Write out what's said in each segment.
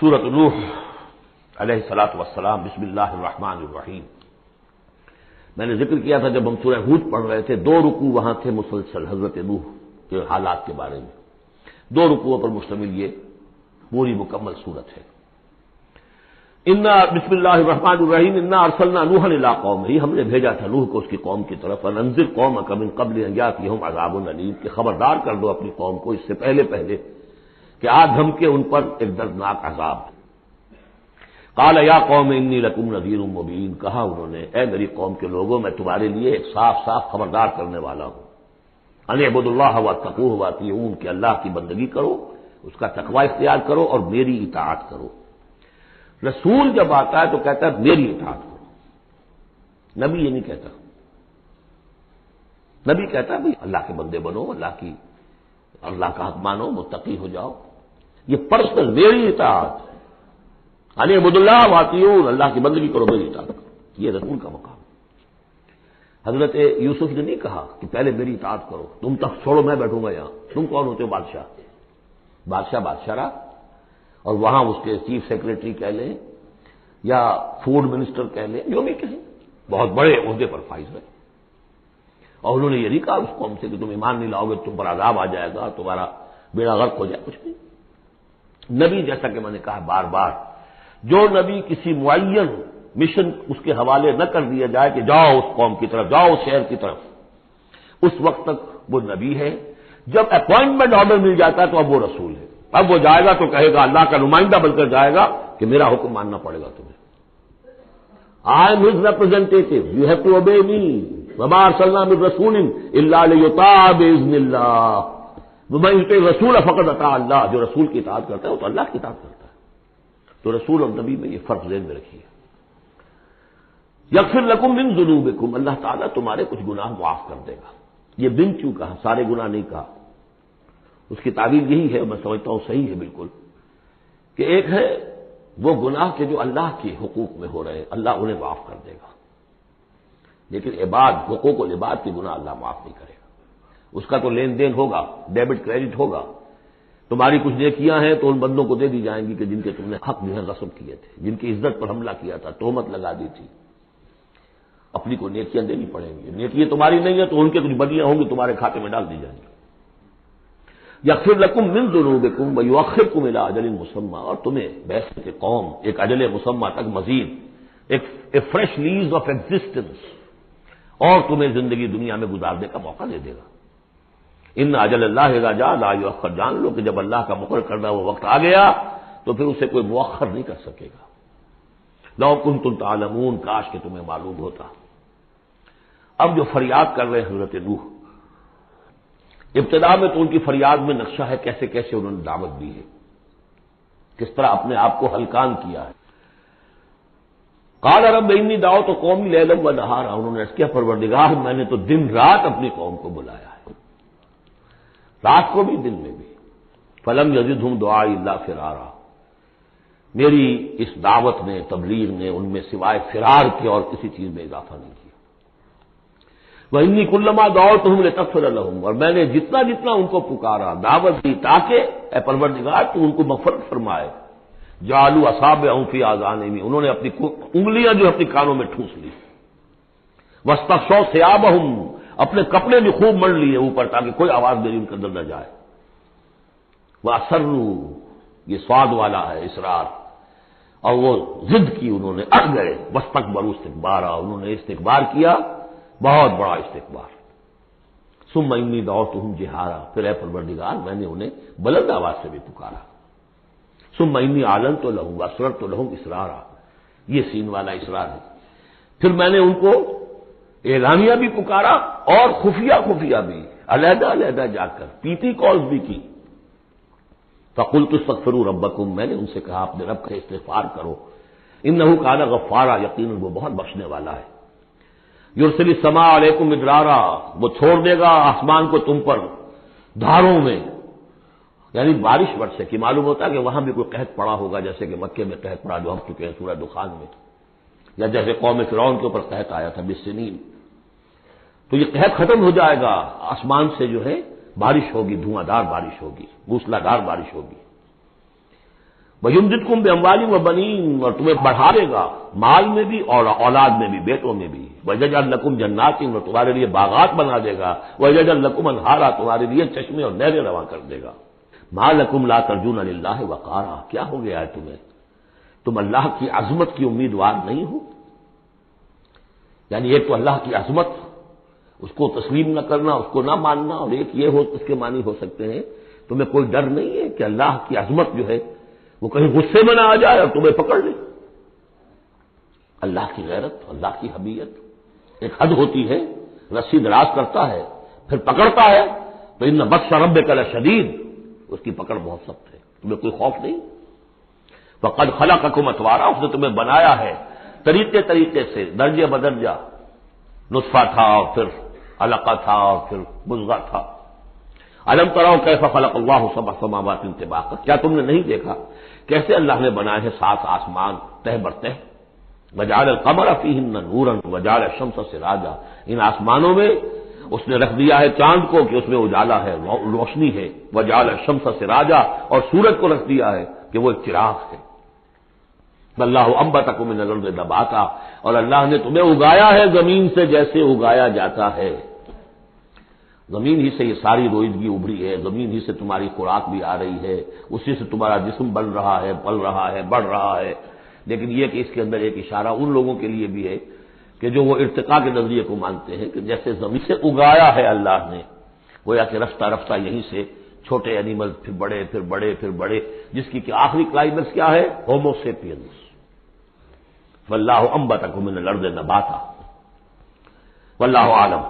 سورۃ نوح علیہ الصلوۃ والسلام، بسم اللہ الرحمن الرحیم۔ میں نے ذکر کیا تھا جب ہم سورہ ہود پڑھ رہے تھے، 2 رکوع وہاں تھے مسلسل حضرت نوح کے حالات کے بارے میں، 2 رکوعوں پر مشتمل یہ پوری مکمل سورت ہے۔ بسم اللہ الرحمن الرحیم، انا ارسلنا نوحا الی قومہ، ہم نے بھیجا تھا نوح کو اس کی قوم کی طرف، ان انذر قومک من قبل ان یاتیہم عذاب الیم، کہ خبردار کر دو اپنی قوم کو اس سے پہلے کہ آج ہم کے ان پر ایک دردناک عذاب۔ قال یا قوم انی لکم نذیر مبین، کہا انہوں نے اے میری قوم کے لوگوں میں تمہارے لیے ایک صاف صاف خبردار کرنے والا ہوں، ان اعبدوا اللہ واتقوہ واطیعون، کہ اللہ کی بندگی کرو، اس کا تقوی اختیار کرو اور میری اطاعت کرو۔ رسول جب آتا ہے تو کہتا ہے میری اطاعت کرو، نبی یہ نہیں کہتا۔ نبی کہتا ہے بھائی اللہ کے بندے بنو، اللہ کا حق مانو، متقی ہو جاؤ۔ یہ پرسنل میری اطاعت، یعنی عبد اللہ واطیعون، اللہ کی بندگی کرو، میری اطاعت کرو، یہ رسول کا مقام۔ حضرت یوسف نے نہیں کہا کہ پہلے میری اطاعت کرو، تم تک چھوڑو میں بیٹھوں گا یہاں، تم کون ہوتے ہو؟ بادشاہ رہا، اور وہاں اس کے چیف سیکرٹری کہہ لیں یا فوڈ منسٹر کہہ لیں، جو بھی کہیں، بہت بڑے عہدے پر فائز ہے۔ اور انہوں نے یہ نہیں کہا اس قوم سے کہ تم ایمان نہیں لاؤ گے تم پر عذاب آ جائے گا، تمہارا بیڑا غرق ہو جائے، کچھ نہیں۔ نبی جیسا کہ میں نے کہا بار بار، جو نبی کسی معین مشن اس کے حوالے نہ کر دیا جائے کہ جاؤ اس قوم کی طرف، جاؤ اس شہر کی طرف، اس وقت تک وہ نبی ہے۔ جب اپوائنٹمنٹ آرڈر مل جاتا ہے تو اب وہ رسول ہے، اب وہ جائے گا تو کہے گا، اللہ کا نمائندہ بن کر جائے گا کہ میرا حکم ماننا پڑے گا تمہیں۔ I am his representative, you have to obey me. وما ارسلنا من رسول الا لیطاع باذن اللہ، ومن یطع الرسول فقد اطاع اللہ، جو رسول کی اطاعت کرتا ہے وہ تو اللہ کی اطاعت کرتا ہے۔ تو رسول اور نبی میں یہ فرق ذہن میں رکھیے۔ یغفر لکم من ذنوبکم، اللہ تعالیٰ تمہارے کچھ گناہ معاف کر دے گا۔ یہ بن کیوں کہا، سارے گناہ نہیں کہا۔ اس کی تعبیر یہی ہے، میں سمجھتا ہوں صحیح ہے بالکل، کہ ایک ہے وہ گناہ کے جو اللہ کے حقوق میں ہو رہے ہیں، اللہ انہیں معاف کر دے گا، لیکن حقوق و عباد کے گناہ اللہ معاف نہیں کرے گا۔ اس کا تو لین دین ہوگا، ڈیبٹ کریڈٹ ہوگا، تمہاری کچھ نیکیاں ہیں تو ان بندوں کو دے دی جائیں گی کہ جن کے تم نے حق جو ہے غصب کیے تھے، جن کی عزت پر حملہ کیا تھا، تہمت لگا دی تھی، اپنی کو نیکیاں دینی پڑیں گی۔ نیکیاں تمہاری نہیں ہیں تو ان کے کچھ بدیاں ہوں گی، تمہارے کھاتے میں ڈال دی جائیں گی۔ یغفر لکم من ذنوبکم ویؤخرکم الی اجل مسمى، اور تمہیں بعثت قوم ایک اجل مسمى تک مزید ایک فریش لیز آف ایگزسٹنس، اور تمہیں زندگی دنیا میں گزارنے کا موقع دے دے گا۔ ان اجل اللہ اذا جاء لا یؤخر، جان لو کہ جب اللہ کا مقرر کردہ وہ وقت آ گیا تو پھر اسے کوئی مؤخر نہیں کر سکے گا۔ لو کنتم تعلمون، کاش کہ تمہیں معلوم ہوتا۔ اب جو فریاد کر رہے ہیں حضرت نوح، ابتدا میں تو ان کی فریاد میں نقشہ ہے کیسے کیسے انہوں نے دعوت دی ہے، کس طرح اپنے آپ کو ہلکان کیا ہے۔ قال رب انی دعوت قومی لیلا ونہارا، انہوں نے عرض کیا پروردگار میں نے تو دن رات اپنی قوم کو بلایا ہے، رات کو بھی دن میں بھی۔ فلم یزدہم دعائی الا فرارا، میری اس دعوت نے، تبلیغ نے ان میں سوائے فرار کے اور کسی چیز میں اضافہ نہیں کیا۔ وَإِنِّي كُلَّمَا دَعَوْتُهُمْ لِتَغْفِرَ لَهُمْ، اور میں نے جتنا ان کو پکارا، دعوت دی تاکہ اے پروردگار تو ان کو مغفرت فرمائے۔ جعلوا اصابعهم فی آذانہم، انہوں نے اپنی انگلیاں جو اپنی کانوں میں ٹھوس لی۔ واستغشوا ثيابهم، اپنے کپڑے بھی خوب مڑ لیے اوپر تاکہ کوئی آواز میری ان کے اندر نہ جائے۔ وَأَصَرُّوا، یہ سواد والا ہے اصرار، اور وہ ضد کی، انہوں نے اڑ گئے۔ واستكبروا استكبارا، انہوں نے استکبار کیا، بہت بڑا استکبار۔ ثم انی دعوتہم جہارا، پھر اے پروردگار میں نے انہیں بلند آواز سے بھی پکارا۔ ثم انی اعلنت لہم واسررت لہم اسرارا، یہ سین والا اسرار ہے۔ پھر میں نے ان کو اعلانیہ بھی پکارا اور خفیہ بھی، علیحدہ علیحدہ جا کر پیتی کالز بھی کی۔ فقلت استغفروا ربکم، میں نے ان سے کہا اپنے رب کا استغفار کرو، انہ کان غفارا، یقیناً وہ بہت بخشنے والا ہے۔ یرسل السماء علیکم مدرارا، وہ چھوڑ دے گا آسمان کو تم پر دھاروں میں، یعنی بارش برسے کی۔ معلوم ہوتا ہے کہ وہاں بھی کوئی قحط پڑا ہوگا، جیسے کہ مکے میں قحط پڑا جو ہم چکے ہیں سورہ دخان میں، یا جیسے قوم فرعون کے اوپر قحط آیا تھا بالسنین۔ تو یہ قحط ختم ہو جائے گا، آسمان سے جو ہے بارش ہوگی، دھواں دار بارش ہوگی، موسلا دھار بارش ہوگی۔ وَيُمْدِدْكُمْ بِأَمْوَالٍ وَبَنِينَ، اور تمہیں بڑھا دے گا مال میں بھی اور اولاد میں بھی، بیٹوں میں بھی. وَيَجْعَلْ لَكُمْ جَنَّاتٍ، اور تمہارے لیے باغات بنا دے گا. وَيَجْعَلْ لَكُمْ أَنْهَارًا، تمہارے لیے چشمے اور نہریں رواں کر دے گا. مَا لَكُمْ لَا تَرْجُونَ لِلَّهِ وَقَارًا، کیا ہو گیا ہے تمہیں؟ تم اللہ کی عظمت کی امیدوار نہیں ہو؟ یعنی ایک تو اللہ کی عظمت، اس کو تسلیم نہ کرنا، اس کو نہ ماننا، اور ایک یہ ہو اس کے معنی ہو سکتے ہیں تمہیں کوئی ڈر نہیں ہے کہ اللہ کی عظمت جو ہے وہ کہیں غصے میں نہ آ جائے اور تمہیں پکڑ لے. اللہ کی غیرت، اللہ کی حمیت، ایک حد ہوتی ہے، رسی دراز کرتا ہے پھر پکڑتا ہے تو ان بطش ربک لشدید، اس کی پکڑ بہت سخت ہے، تمہیں کوئی خوف نہیں. وقد خلقکم اطوارا، اس نے تمہیں بنایا ہے طریقے سے، درجے بدرجہ. نطفہ تھا اور پھر علقہ تھا اور پھر مضغہ تھا. الم تروا کیف خلق اللہ سبع سماوات طباقا، کیا تم نے نہیں دیکھا کیسے اللہ نے بنائے ہیں 7 آسمان تہ بر تہ. وجعل القمر فیہن نورا وجعل الشمس سراجا، ان آسمانوں میں اس نے رکھ دیا ہے چاند کو کہ اس میں اجالا ہے، روشنی ہے. وجعل الشمس سراجا، اور سورج کو رکھ دیا ہے کہ وہ ایک چراغ ہے. واللہ انبتکم من الارض نباتا، اور اللہ نے تمہیں اگایا ہے زمین سے جیسے اگایا جاتا ہے. زمین ہی سے یہ ساری روئیدگی ابھری ہے، زمین ہی سے تمہاری خوراک بھی آ رہی ہے، اسی سے تمہارا جسم بن رہا ہے، پل رہا ہے، بڑھ رہا ہے. لیکن یہ کہ اس کے اندر ایک اشارہ ان لوگوں کے لیے بھی ہے کہ جو وہ ارتقاء کے نظریے کو مانتے ہیں کہ جیسے زمین سے اگایا ہے اللہ نے، گویا کہ رفتہ رفتہ یہیں سے چھوٹے اینیمل پھر بڑے پھر بڑے پھر بڑے، جس کی کہ آخری کلائمیکس کیا ہے؟ Homo sapiens. واللہ انبتکم من الارض نباتا واللہ عالم.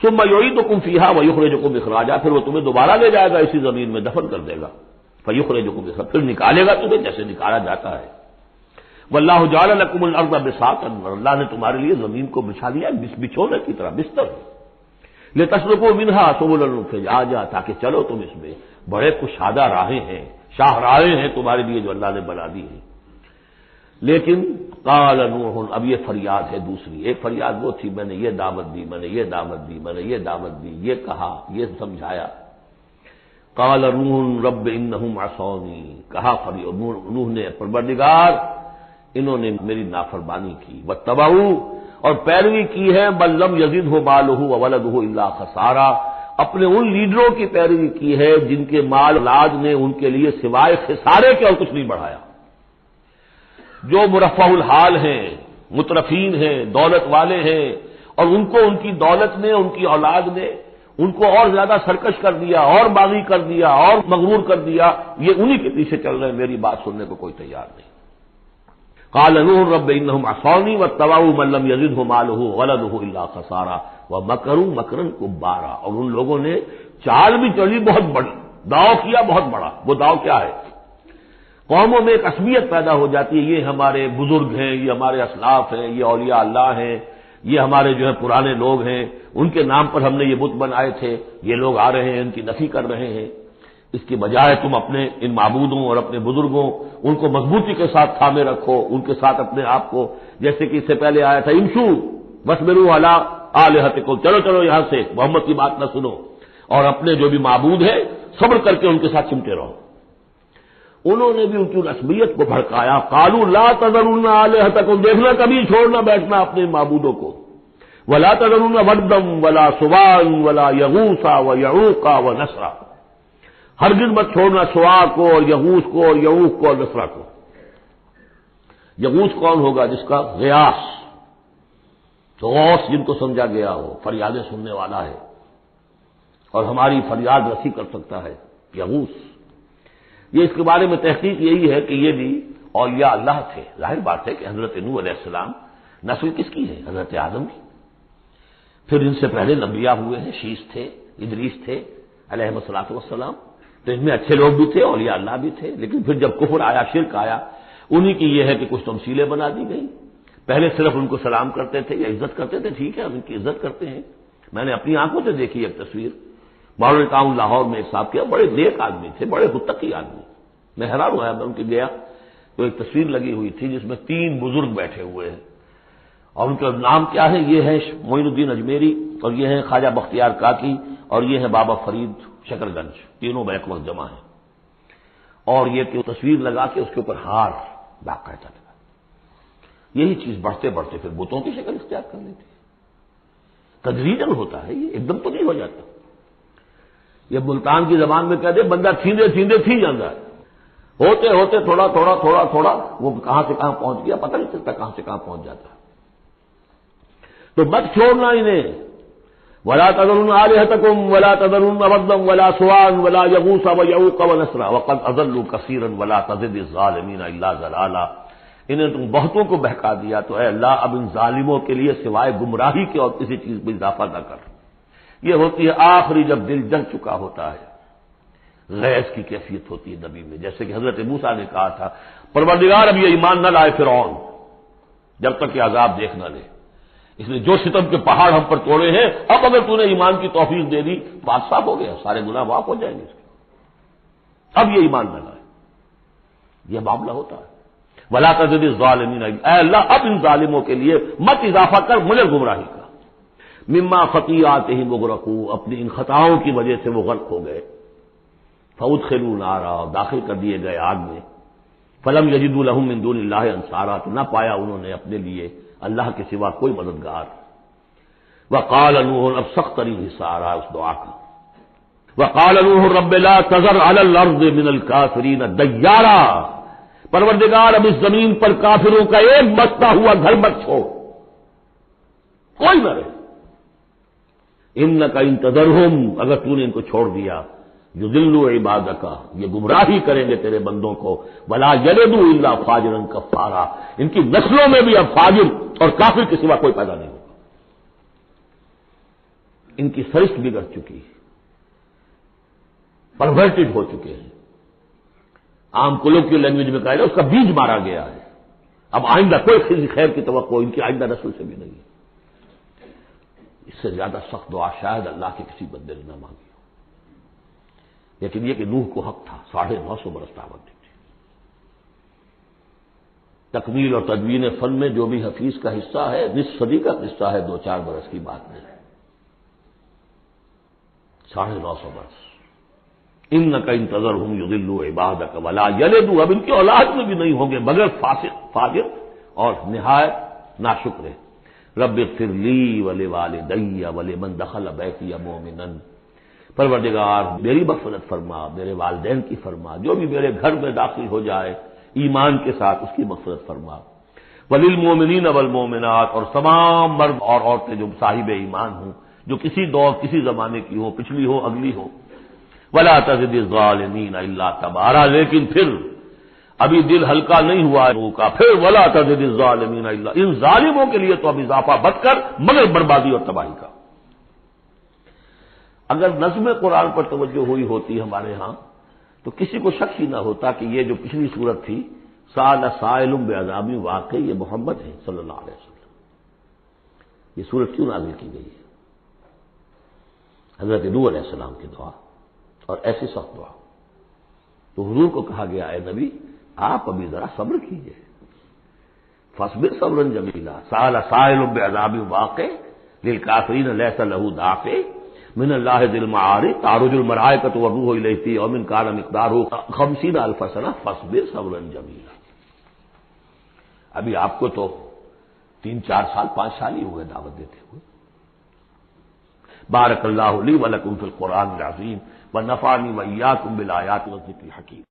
ثم یعیدکم فیہا ویخرجکم اخراجا، پھر وہ تمہیں دوبارہ لے جائے گا اسی زمین میں، دفن کر دے گا. فیخرجکم اخراجا، پھر نکالے گا تمہیں جیسے نکالا جاتا ہے. واللہ جعل لکم الارض بساطا، اللہ نے تمہارے لیے زمین کو بچھا دیا بچھونے کی طرح، بستر. لتسلکوا منہا سبلا فجاجا، تاکہ چلو تم اس میں، بڑے کشادہ راہیں ہیں، شاہراہیں ہیں تمہارے لیے جو اللہ نے بنا دی ہیں. لیکن قال نوح، اب یہ فریاد ہے دوسری. ایک فریاد وہ تھی میں نے یہ دعوت دی، میں نے یہ دعوت دی، میں نے یہ دعوت دی، یہ کہا، یہ سمجھایا. قال نوح رب انہم عصونی، کہا نوح نے پروردگار انہوں نے میری نافرمانی کی. واتبعوا، اور پیروی کی ہے بل لم یزدہ مالہ وولدہ الا خسارا، اپنے ان لیڈروں کی پیروی کی ہے جن کے مال اولاد نے ان کے لیے سوائے خسارے کے اور کچھ نہیں بڑھایا. جو مرفع الحال ہیں، مترفین ہیں، دولت والے ہیں، اور ان کو ان کی دولت نے، ان کی اولاد نے ان کو اور زیادہ سرکش کر دیا، اور باغی کر دیا، اور مغرور کر دیا، یہ انہی کے پیچھے چل رہے ہیں، میری بات سننے کو کوئی تیار نہیں. قال نوح رب انہم عصونی واتبعوا من لم یزدہ مالہ وولدہ الا خسارا ومکروا مکرا کبارا، اور ان لوگوں نے چال بھی چلی بہت بڑی، داؤ کیا بہت بڑا. وہ داؤ کیا ہے؟ قوموں میں ایک عصبیت پیدا ہو جاتی ہے، یہ ہمارے بزرگ ہیں، یہ ہمارے اسلاف ہیں، یہ اولیاء اللہ ہیں، یہ ہمارے جو ہے پرانے لوگ ہیں، ان کے نام پر ہم نے یہ بت بنائے تھے، یہ لوگ آ رہے ہیں ان کی نفی کر رہے ہیں. اس کی بجائے تم اپنے ان معبودوں اور اپنے بزرگوں ان کو مضبوطی کے ساتھ تھامے رکھو، ان کے ساتھ اپنے آپ کو، جیسے کہ اس سے پہلے آیا تھا امشو واصبروا علی آلہتکم، چلو چلو یہاں سے محمد کی بات نہ سنو، اور اپنے جو بھی معبود ہیں صبر کر کے ان کے ساتھ چمٹے رہو. انہوں نے بھی ان کی رسمیت کو بھڑکایا. قالوا لا تذرن آلہتکم، دیکھنا کبھی چھوڑنا بیٹھنا اپنے معبودوں کو. ولا تذرن ودا ولا سواع ولا یغوث ویعوق ونسرا، ہرگز مت چھوڑنا سواع کو اور یغوث کو اور یعوق کو اور نسرا کو. یغوث کون ہوگا؟ جس کا غیاث، غوث جن کو سمجھا گیا ہو، فریادیں سننے والا ہے اور ہماری فریاد رسی کر سکتا ہے، یغوث. یہ اس کے بارے میں تحقیق یہی ہے کہ یہ بھی اولیاء اللہ تھے. ظاہر بات ہے کہ حضرت نوح علیہ السلام نسل کس کی ہے؟ حضرت آدم کی. پھر ان سے پہلے انبیاء ہوئے ہیں، شیش تھے، ادریس تھے علیہ الصلوۃ والسلام، تو ان میں اچھے لوگ بھی تھے، اولیاء اللہ بھی تھے. لیکن پھر جب کفر آیا، شرک آیا، انہی کی یہ ہے کہ کچھ تمثیلیں بنا دی گئی. پہلے صرف ان کو سلام کرتے تھے یا عزت کرتے تھے، ٹھیک ہے ہم ان کی عزت کرتے ہیں. میں نے اپنی آنکھوں سے دیکھی ایک تصویر، ماڈل ٹاؤن لاہور میں ایک صاحب کیا، بڑے نیک آدمی تھے، بڑے متقی آدمی. میں حیران ہوا، میں ان کے گیا تو ایک تصویر لگی ہوئی تھی جس میں 3 بزرگ بیٹھے ہوئے ہیں، اور ان کا نام کیا ہے؟ یہ ہے معین الدین اجمیری، اور یہ ہے خواجہ بختیار کاکی، اور یہ ہے بابا فرید شکر گنج، تینوں بیک وقت جمع ہیں. اور یہ کہ تصویر لگا کے اس کے اوپر ہار باقاعدہ لگا، یہی چیز بڑھتے بڑھتے پھر بتوں کی شکل اختیار کر لیتی ہے۔ تدریجاً ہوتا ہے، یہ ایک دم تو نہیں ہو جاتا۔ یہ ملتان کی زبان میں کہہ دے بندہ تھیندے تھیندے تھی جاتا ہے، ہوتے ہوتے تھوڑا تھوڑا تھوڑا تھوڑا وہ کہاں سے کہاں پہنچ گیا پتہ نہیں چلتا کہاں سے کہاں پہنچ جاتا ہے۔ تو مت چھوڑنا انہیں، ولا تذرن آلہتکم ولا تذرن ودا ولا سواعا ولا یغوث ویعوق ونسرا وقد اضلوا کثیرا ولا تزد الظالمین الا ضلالا۔ انہیں تم بہتوں کو بہکا دیا تو اے اللہ اب ان ظالموں کے لیے سوائے گمراہی کے اور کسی چیز میں اضافہ نہ کر۔ یہ ہوتی ہے آخری جب دل جل چکا ہوتا ہے، غیظ کی کیفیت ہوتی ہے نبی میں، جیسے کہ حضرت موسیٰ نے کہا تھا پروردگار اب یہ ایمان نہ لائے فرعون جب تک کہ عذاب دیکھ نہ لے، اس لیے جو ستم کے پہاڑ ہم پر توڑے ہیں اب اگر تو نے ایمان کی توفیق دے دی بات صاف ہو گیا، سارے گناہ معاف ہو جائیں گے اس کے، اب یہ ایمان نہ لائے۔ یہ معاملہ ہوتا ہے ولا تزد الظالمین، اے اللہ اب ان ظالموں کے لیے مت اضافہ کر مجھے گمراہی کا۔ مما خطیئاتہم اغرقوا، اپنی ان خطاؤں کی وجہ سے وہ غرق ہو گئے، فادخلوا نارا، داخل کر دیے گئے آگ میں، فلم یجدوا لہم من دون اللہ انصارا، تو نہ پایا انہوں نے اپنے لیے اللہ کے سوا کوئی مددگار۔ وقال نوح، اب سخت ترین حصہ آ رہا ہے اس دعا کا، وقال نوح رب لا تذر علی الارض من الکافرین دیارا، پروردگار اب اس زمین پر کافروں کا ایک بستا ہوا گھر مت چھوڑ، کوئی نہ رہے۔ انک ان تذرہم، اگر تو نے ان کو چھوڑ دیا، یضلوا عبادک، یہ گمراہی کریں گے تیرے بندوں کو، ولا یلدوا الا فاجرا کفارا، ان کی نسلوں میں بھی اب فاجر اور کافر کے سوا کوئی پیدا نہیں ہوگا۔ ان کی سرشت بگڑ چکی ہے، پرورٹڈ ہو چکے ہیں، عام کلوں کی لینگویج میں کہا جائے اس کا بیج مارا گیا ہے، اب آئندہ کوئی خیر کی توقع ان کی آئندہ نسل سے بھی نہیں ہے۔ اس سے زیادہ سخت دعا شاید اللہ کے کسی بندے نے نہ مانگی ہو، لیکن یہ کہ نوح کو حق تھا، 950 برس دعوت دی تھی۔ تکمیل اور تدوین فن میں جو بھی حفیظ کا حصہ ہے، نصف صدی کا حصہ ہے، 2-4 برس کی بات نہیں ہے، 950 برس۔ انک ان تذرہم یضلوا عبادک ولا یلدوا، اب ان کی اولاد میں بھی نہیں ہوں گے مگر فاسق، فاجر اور نہایت ناشکر۔ رب اغفر لی ولوالدی ولمن دخل بیتی مؤمنا، پروردگار میری مغفرت فرما، میرے والدین کی فرما، جو بھی میرے گھر میں داخل ہو جائے ایمان کے ساتھ اس کی مغفرت فرما، وللمؤمنین والمؤمنات، اور تمام مرد اور عورتیں جو صاحب ایمان ہوں، جو کسی دور کسی زمانے کی ہوں، پچھلی ہو اگلی ہو، ولا تزد الظالمین الا تبارا، لیکن پھر ابھی دل ہلکا نہیں ہوا ہے لوگوں کا، پھر ولا تزد الظالمین الا، ان ظالموں کے لیے تو اب اضافہ مت کر مگر بربادی اور تباہی کا۔ اگر نظم قرآن پر توجہ ہوئی ہوتی ہمارے ہاں تو کسی کو شک ہی نہ ہوتا کہ یہ جو پچھلی صورت تھی سأل سائل بعذاب واقع، یہ محمد ہے صلی اللہ علیہ وسلم۔ یہ صورت کیوں نازل کی گئی ہے؟ حضرت نوح علیہ السلام کی دعا، اور ایسی سخت دعا، تو حضور کو کہا گیا اے نبی آپ ابھی ذرا صبر کیجئے، فاصبر صبرا جمیلا، سأل سائل بعذاب واقع للکافرین لیس له دافع من اللہ ذی المعارج تعرج الملائکۃ والروح الیہ فی یوم کان مقدارہ 50,000 سنہ فاصبر صبرا جمیلا۔ ابھی آپ کو تو 3-4 سال 5 سال ہی ہوئے دعوت دیتے ہوئے۔ بارک اللہ لی ولکم فی القرآن العظیم ونفعنی وإیاکم بالآیات والذکر الحکیم۔